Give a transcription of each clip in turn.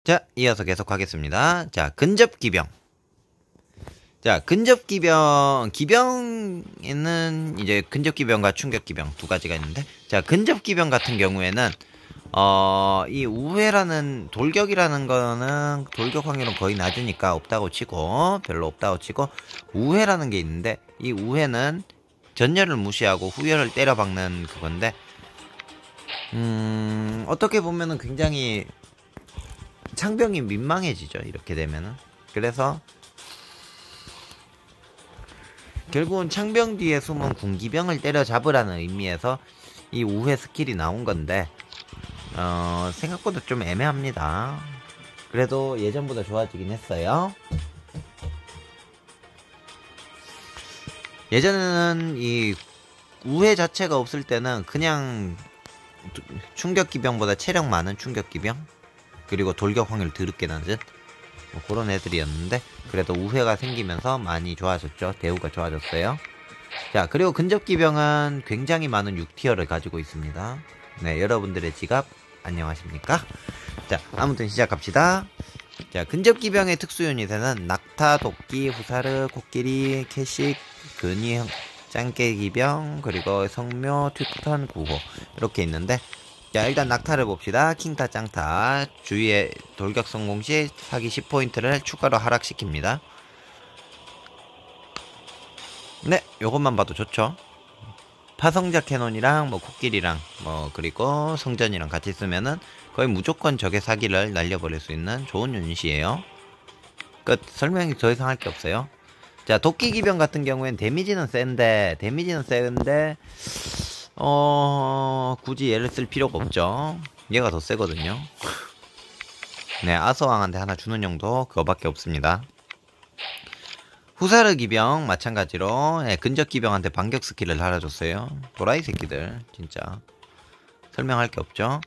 자, 이어서 계속하겠습니다. 자, 근접기병. 자, 기병에는 이제 근접기병과 충격기병 두 가지가 있는데, 자, 근접기병 같은 경우에는, 이 우회라는, 돌격이라는 거는, 돌격 확률은 거의 낮으니까 없다고 치고, 별로 없다고 치고, 우회라는 게 있는데, 이 우회는 전열을 무시하고 후열을 때려박는 그건데, 어떻게 보면은 굉장히 창병이 민망해지죠, 이렇게 되면은. 그래서 결국은 창병 뒤에 숨은 군기병을 때려잡으라는 의미에서 이 우회 스킬이 나온 건데, 생각보다 좀 애매합니다. 그래도 예전보다 좋아지긴 했어요. 예전에는 이 우회 자체가 없을 때는 그냥 충격기병보다 체력 많은 충격기병, 그리고 돌격 확률 더럽게 낮은 뭐 그런 애들이었는데, 그래도 우회가 생기면서 많이 좋아졌죠. 대우가 좋아졌어요. 자, 그리고 근접기병은 굉장히 많은 6티어를 가지고 있습니다. 네, 여러분들의 지갑 안녕하십니까? 자, 아무튼 시작합시다. 자, 근접기병의 특수 유닛에는 낙타, 도끼, 후사르, 코끼리, 캐식, 근위, 짱깨기병, 그리고 성묘, 튜턴, 구호 이렇게 있는데, 자, 일단 낙타를 봅시다. 킹타, 짱타. 주위에 돌격 성공 시 사기 10포인트를 추가로 하락시킵니다. 네, 요것만 봐도 좋죠. 파성자 캐논이랑 뭐 코끼리랑 뭐 그리고 성전이랑 같이 쓰면은 거의 무조건 적의 사기를 날려버릴 수 있는 좋은 유닛이에요. 끝. 설명이 더 이상 할 게 없어요. 자, 도끼기병 같은 경우엔 데미지는 센데 굳이 얘를 쓸 필요가 없죠. 얘가 더 세거든요. 네, 아서왕한테 하나 주는 용도 그거밖에 없습니다. 후사르 기병 마찬가지로, 네, 근접 기병한테 반격 스킬을 달아줬어요. 도라이 새끼들 진짜 설명할 게 없죠.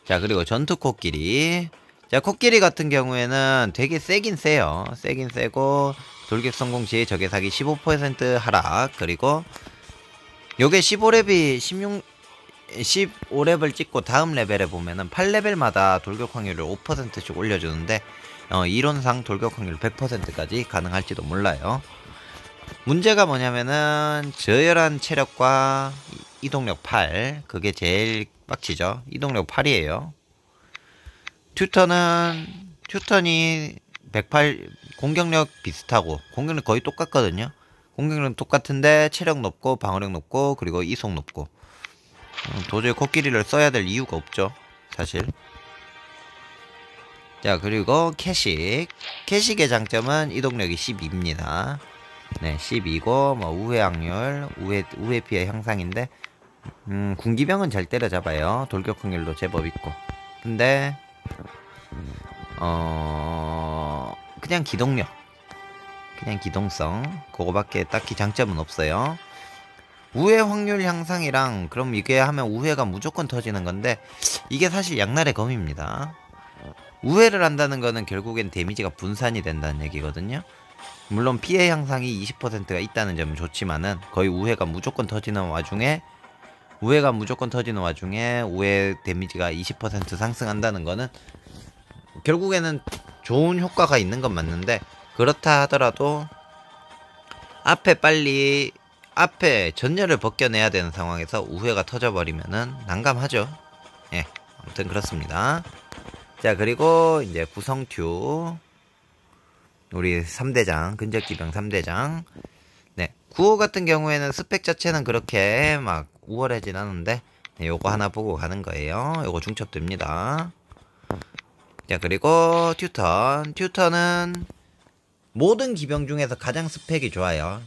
자, 그리고 전투 코끼리. 자, 코끼리 같은 경우에는 되게 세긴 세요. 세긴 세고 돌격 성공 시 적의 사기 15% 하락. 그리고 요게 15렙을 찍고 다음 레벨에 보면은 8레벨마다 돌격 확률을 5%씩 올려주는데, 이론상 돌격 확률 100%까지 가능할지도 몰라요. 문제가 뭐냐면은 저열한 체력과 이동력 8, 그게 제일 빡치죠. 이동력 8이에요. 튜턴이 108, 공격력 비슷하고 공격력 거의 똑같거든요. 공격력 똑같은데 체력 높고 방어력 높고 그리고 이속 높고, 도저히 코끼리를 써야 될 이유가 없죠, 사실. 자, 그리고 캐식의 장점은 이동력이 12입니다. 네, 12고 뭐 우회 확률, 우회 피해 향상인데, 군기병은 잘 때려잡아요. 돌격 확률도 제법 있고. 근데 그냥 기동력, 그냥 기동성, 그거밖에 딱히 장점은 없어요. 우회 확률 향상이랑, 그럼 이게 하면 우회가 무조건 터지는 건데, 이게 사실 양날의 검입니다. 우회를 한다는 거는 결국엔 데미지가 분산이 된다는 얘기거든요. 물론 피해 향상이 20%가 있다는 점은 좋지만은, 거의 우회가 무조건 터지는 와중에 우회 데미지가 20% 상승한다는 거는 결국에는 좋은 효과가 있는 건 맞는데, 그렇다 하더라도 앞에 전열을 벗겨내야 되는 상황에서 우회가 터져버리면은 난감하죠. 예, 아무튼 그렇습니다. 자, 그리고 이제 구성튜, 우리 3대장, 근접기병 3대장. 네, 구호 같은 경우에는 스펙 자체는 그렇게 막 우월하진 않은데, 네, 요거 하나 보고 가는 거예요. 요거 중첩됩니다. 자, 그리고 튜턴은 모든 기병 중에서 가장 스펙이 좋아요.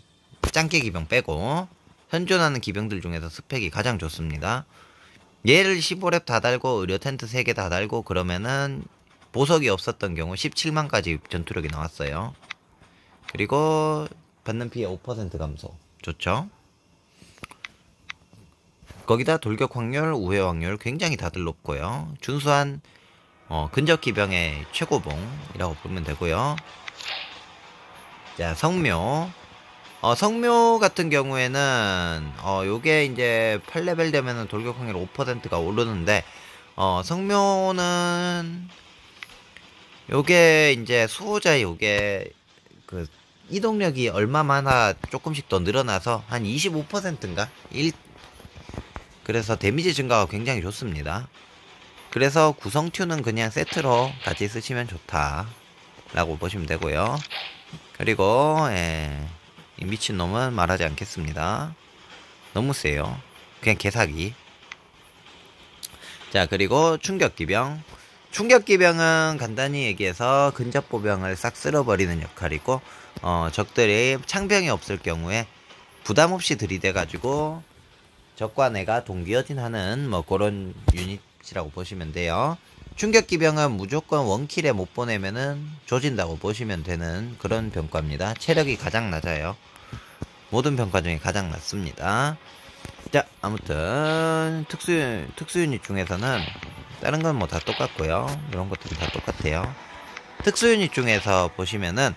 짱깨 기병 빼고 현존하는 기병들 중에서 스펙이 가장 좋습니다. 얘를 15렙 다 달고 의료 텐트 3개 다 달고 그러면은 보석이 없었던 경우 17만까지 전투력이 나왔어요. 그리고 받는 피해 5% 감소. 좋죠? 거기다 돌격 확률, 우회 확률 굉장히 다들 높고요. 준수한 근접 기병의 최고봉이라고 보면 되고요. 자, 성묘. 성묘 같은 경우에는 요게 이제 8레벨 되면은 돌격 확률 5%가 오르는데, 성묘는 요게 이제 수호자 요게 그 이동력이 얼마만화 조금씩 더 늘어나서 한 25%인가? 그래서 데미지 증가가 굉장히 좋습니다. 그래서 구성튜는 그냥 세트로 같이 쓰시면 좋다 라고 보시면 되고요. 그리고 이 미친놈은 말하지 않겠습니다. 너무 세요. 그냥 개사기. 자, 그리고 충격기병. 충격기병은 간단히 얘기해서 근접보병을 싹 쓸어버리는 역할이고, 적들이 창병이 없을 경우에 부담없이 들이대가지고 적과 내가 동기어진하는 뭐 그런 유닛이라고 보시면 돼요. 충격기병은 무조건 원킬에 못 보내면은 조진다고 보시면 되는 그런 병과입니다. 체력이 가장 낮아요. 모든 병과 중에 가장 낮습니다. 자, 아무튼 특수 유닛 중에서는 다른 건 뭐 다 똑같고요. 이런 것들은 다 똑같아요. 특수 유닛 중에서 보시면은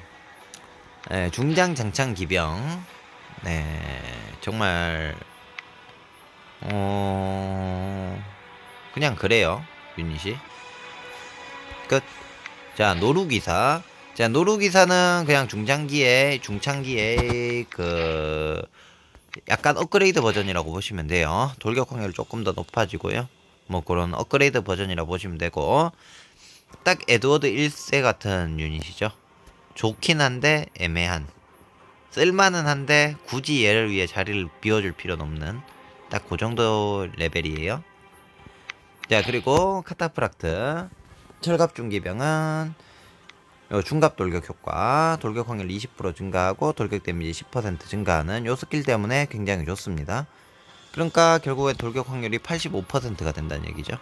중장 장창 기병, 정말 그냥 그래요. 유닛이 끝. 자, 노루기사. 자, 노루기사는 그냥 중창기에 그 약간 업그레이드 버전이라고 보시면 돼요. 돌격 확률이 조금 더 높아지고요. 뭐 그런 업그레이드 버전이라고 보시면 되고, 딱 에드워드 1세 같은 유닛이죠. 좋긴 한데 애매한, 쓸만은 한데 굳이 얘를 위해 자리를 비워줄 필요는 없는 딱 그 정도 레벨이에요. 자, 그리고 카타프락트. 철갑중기병은 중갑 돌격 효과, 돌격 확률 20% 증가하고 돌격 데미지 10% 증가하는 요 스킬 때문에 굉장히 좋습니다. 그러니까 결국에 돌격 확률이 85%가 된다는 얘기죠.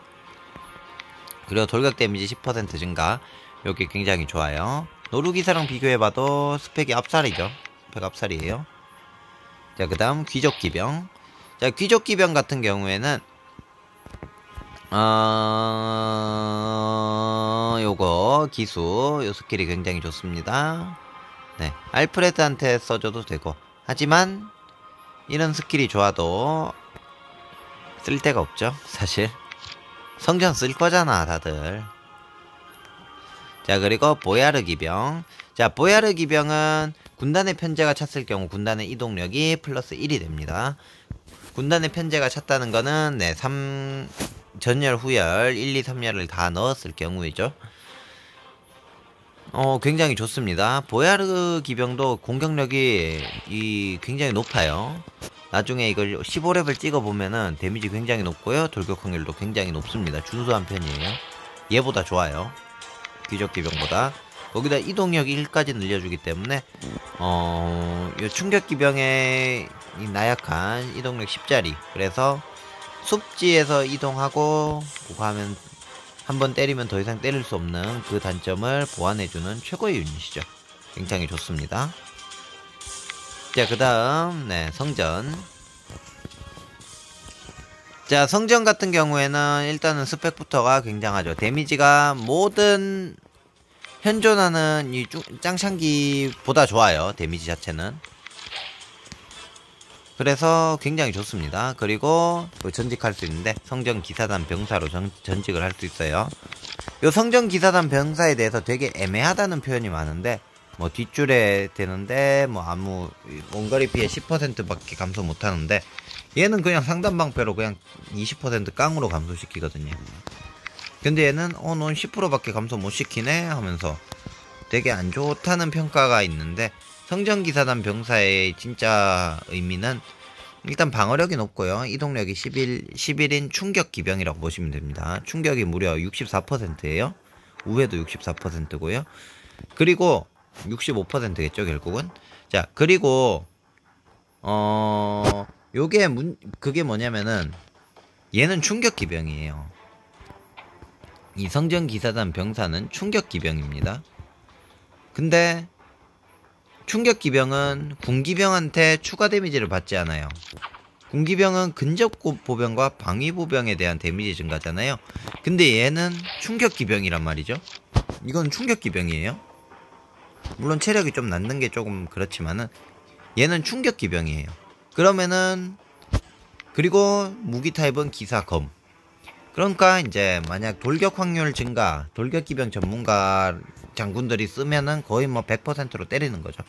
그리고 돌격 데미지 10% 증가, 요게 굉장히 좋아요. 노루기사랑 비교해봐도 스펙이 앞살이죠. 스펙 앞살이에요. 자, 그 다음 귀족기병. 자, 귀족기병 같은 경우에는 요거 기수 요 스킬이 굉장히 좋습니다. 네, 알프레드한테 써줘도 되고, 하지만 이런 스킬이 좋아도 쓸 데가 없죠, 사실. 성전 쓸 거잖아 다들. 자, 그리고 보야르 기병. 자, 보야르 기병은 군단의 편제가 찼을 경우 군단의 이동력이 플러스 1이 됩니다. 군단의 편제가 찼다는 거는 전열 후열 1, 2, 3열을 다 넣었을 경우이죠. 굉장히 좋습니다. 보야르 기병도 공격력이 굉장히 높아요. 나중에 이걸 15렙을 찍어보면은 데미지 굉장히 높고요. 돌격 확률도 굉장히 높습니다. 준수한 편이에요. 얘보다 좋아요. 귀족 기병보다. 거기다 이동력 1까지 늘려주기 때문에 이 충격 기병의 이 나약한 이동력 10짜리. 그래서 숲지에서 이동하고 그거 하면 한번 때리면 더 이상 때릴 수 없는 그 단점을 보완해주는 최고의 유닛이죠. 굉장히 좋습니다. 자, 그 다음 성전. 자, 성전 같은 경우에는 일단은 스펙부터가 굉장하죠. 데미지가 모든 현존하는 이 짱창기보다 좋아요. 데미지 자체는. 그래서 굉장히 좋습니다. 그리고 전직할 수 있는데 성전 기사단 병사로 전직을 할 수 있어요. 요 성전 기사단 병사에 대해서 되게 애매하다는 표현이 많은데, 뭐 뒷줄에 되는데 뭐 아무 원거리 피해 10%밖에 감소 못하는데, 얘는 그냥 상단 방패로 그냥 20% 깡으로 감소시키거든요. 근데 얘는 넌 10%밖에 감소 못 시키네 하면서 되게 안 좋다는 평가가 있는데, 성전기사단 병사의 진짜 의미는 일단 방어력이 높고요. 이동력이 11인 충격기병이라고 보시면 됩니다. 충격이 무려 64%예요. 우회도 64%고요. 그리고 65%겠죠, 결국은. 자, 그리고 그게 뭐냐면은 얘는 충격기병이에요. 이 성전기사단 병사는 충격기병입니다. 근데 충격기병은 군기병한테 추가 데미지를 받지 않아요. 군기병은 근접보병과 방위보병에 대한 데미지 증가잖아요. 근데 얘는 충격기병이란 말이죠. 이건 충격기병이에요. 물론 체력이 좀 낮는 게 조금 그렇지만은 얘는 충격기병이에요. 그러면은, 그리고 무기 타입은 기사검. 그러니까 이제 만약 돌격 확률 증가, 돌격기병 전문가 장군들이 쓰면은 거의 뭐 100%로 때리는 거죠.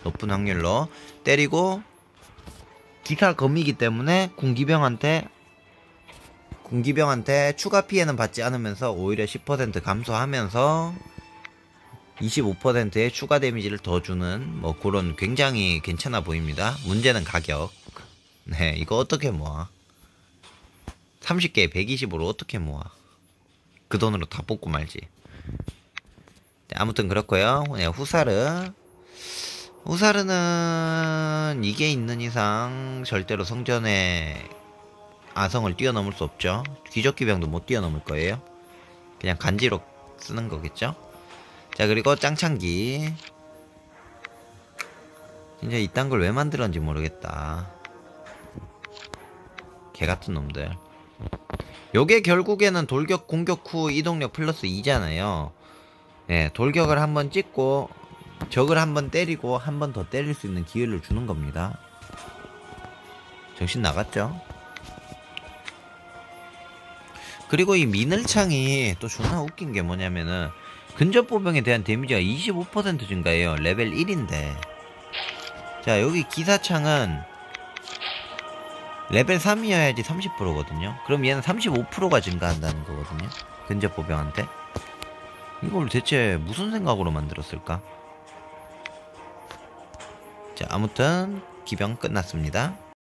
높은 확률로 때리고, 기사 검이기 때문에 군기병한테 추가 피해는 받지 않으면서 오히려 10% 감소하면서 25%의 추가 데미지를 더 주는 뭐 그런 굉장히 괜찮아 보입니다. 문제는 가격. 네, 이거 어떻게 모아? 30개에 120으로 어떻게 모아? 그 돈으로 다 뽑고 말지. 아무튼 그렇고요. 네, 후사르는 이게 있는 이상 절대로 성전의 아성을 뛰어넘을 수 없죠. 귀족기병도 못 뛰어넘을 거예요. 그냥 간지로 쓰는 거겠죠. 자, 그리고 짱창기. 진짜 이딴 걸 왜 만들었는지 모르겠다. 개같은 놈들. 요게 결국에는 돌격 공격 후 이동력 플러스 2잖아요. 네, 돌격을 한번 찍고 적을 한번 때리고 한 번 더 때릴 수 있는 기회를 주는 겁니다. 정신 나갔죠? 그리고 이 미늘창이 또 존나 웃긴 게 뭐냐면은 근접 보병에 대한 데미지가 25% 증가해요. 레벨 1인데. 자, 여기 기사창은 레벨 3이어야지 30%거든요. 그럼 얘는 35%가 증가한다는 거거든요. 근접 보병한테. 이걸 대체 무슨 생각으로 만들었을까? 자, 아무튼 기병 끝났습니다.